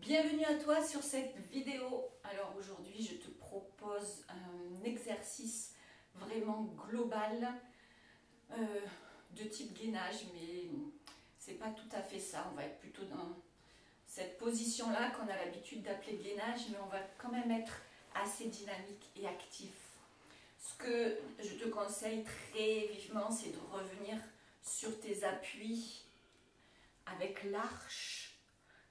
Bienvenue à toi sur cette vidéo. Alors aujourd'hui je te propose un exercice vraiment global de type gainage, mais c'est pas tout à fait ça. On va être plutôt dans cette position là qu'on a l'habitude d'appeler gainage, mais on va quand même être assez dynamique et actif. Ce que je te conseille très vivement, c'est de revenir sur tes appuis avec l'arche.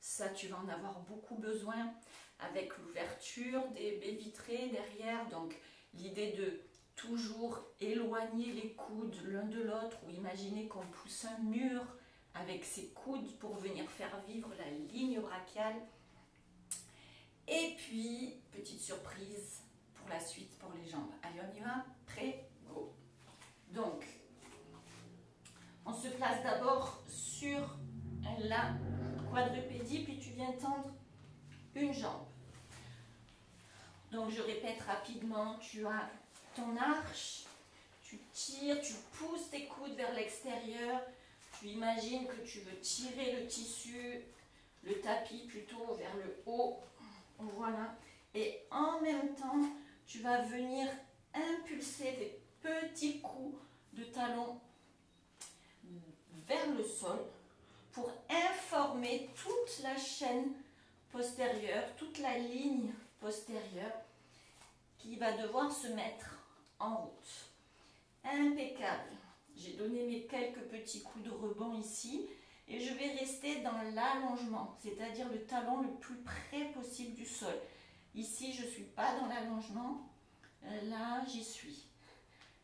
Ça, tu vas en avoir beaucoup besoin avec l'ouverture des baies vitrées derrière. Donc, l'idée de toujours éloigner les coudes l'un de l'autre, ou imaginer qu'on pousse un mur avec ses coudes pour venir faire vivre la ligne brachiale. Et puis, petite surprise pour la suite pour les jambes. Allez, on y va? Prêt? Go! Donc, on se place d'abord sur la quadrupédie, puis tu viens tendre une jambe. Donc je répète rapidement, tu as ton arche, tu tires, tu pousses tes coudes vers l'extérieur, tu imagines que tu veux tirer le tissu, le tapis plutôt vers le haut, voilà, et en même temps tu vas venir impulser des petits coups de talon vers le sol pour informer toute la chaîne postérieure, toute la ligne postérieure qui va devoir se mettre en route. Impeccable. J'ai donné mes quelques petits coups de rebond ici et je vais rester dans l'allongement, c'est-à-dire le talon le plus près possible du sol. Ici, je ne suis pas dans l'allongement. Là, j'y suis.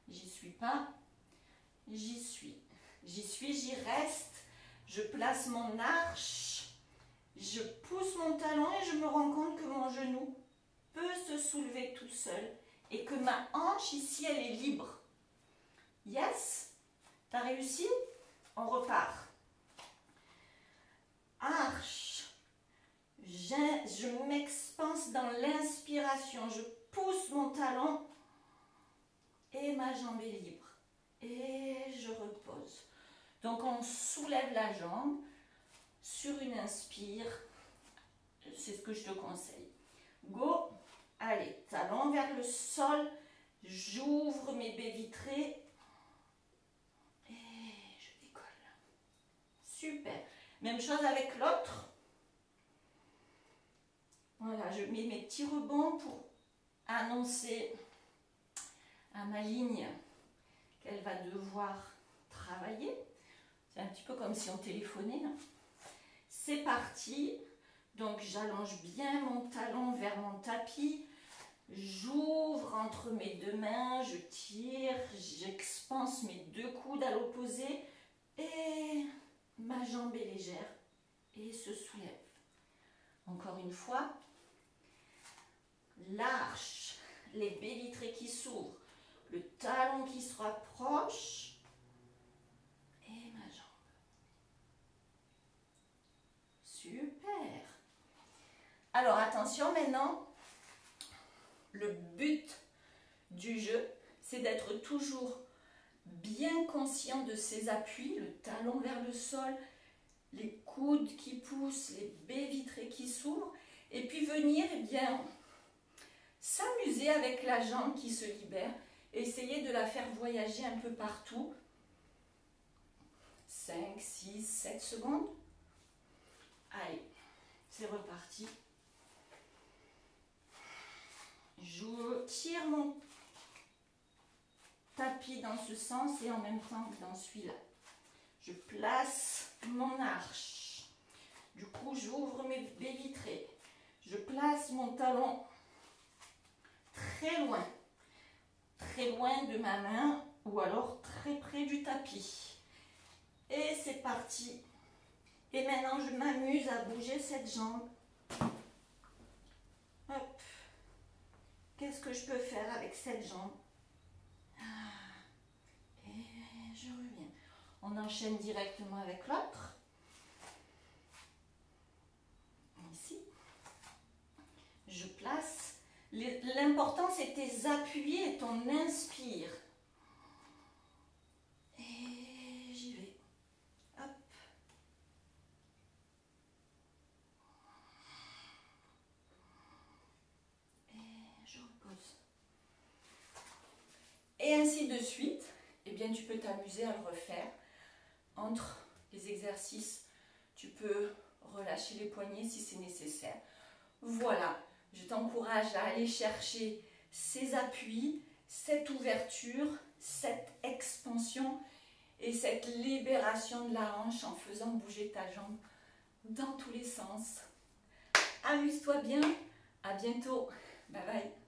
J'y suis pas. J'y suis. J'y suis, j'y reste. Je place mon arche, je pousse mon talon et je me rends compte que mon genou peut se soulever tout seul et que ma hanche ici, elle est libre. Yes? T'as réussi? On repart. Arche, je m'expanse dans l'inspiration, je pousse mon talon et ma jambe est libre. Et je repose. Donc on soulève la jambe sur une inspire, c'est ce que je te conseille. Go, allez, talon vers le sol, j'ouvre mes baies vitrées et je décolle. Super. Même chose avec l'autre. Voilà, je mets mes petits rebonds pour annoncer à ma ligne qu'elle va devoir travailler. C'est un petit peu comme si on téléphonait. C'est parti. Donc j'allonge bien mon talon vers mon tapis. J'ouvre entre mes deux mains. Je tire. J'expanse mes deux coudes à l'opposé. Et ma jambe est légère. Et se soulève. Encore une fois. L'arche. Les baies vitrées qui s'ouvrent. Le talon qui se rapproche. Et ma jambe. Super. Alors attention maintenant, le but du jeu, c'est d'être toujours bien conscient de ses appuis, le talon vers le sol, les coudes qui poussent, les baies vitrées qui s'ouvrent, et puis venir bien s'amuser avec la jambe qui se libère, essayer de la faire voyager un peu partout. 5, 6, 7 secondes. Allez, c'est reparti. Je tire mon tapis dans ce sens et en même temps dans celui-là. Je place mon arche. Du coup, j'ouvre mes baies vitrées. Je place mon talon très loin de ma main ou alors très près du tapis. Et c'est parti. Et maintenant, je m'amuse à bouger cette jambe. Hop. Qu'est-ce que je peux faire avec cette jambe? Et je reviens. On enchaîne directement avec l'autre. Ici. Je place. L'important, c'est tes appuis et ton inspire. Et j'y vais. Hop. Et ainsi de suite. Eh bien, tu peux t'amuser à le refaire. Entre les exercices, tu peux relâcher les poignets si c'est nécessaire. Voilà, je t'encourage à aller chercher ces appuis, cette ouverture, cette expansion et cette libération de la hanche en faisant bouger ta jambe dans tous les sens. Amuse-toi bien, à bientôt, bye bye.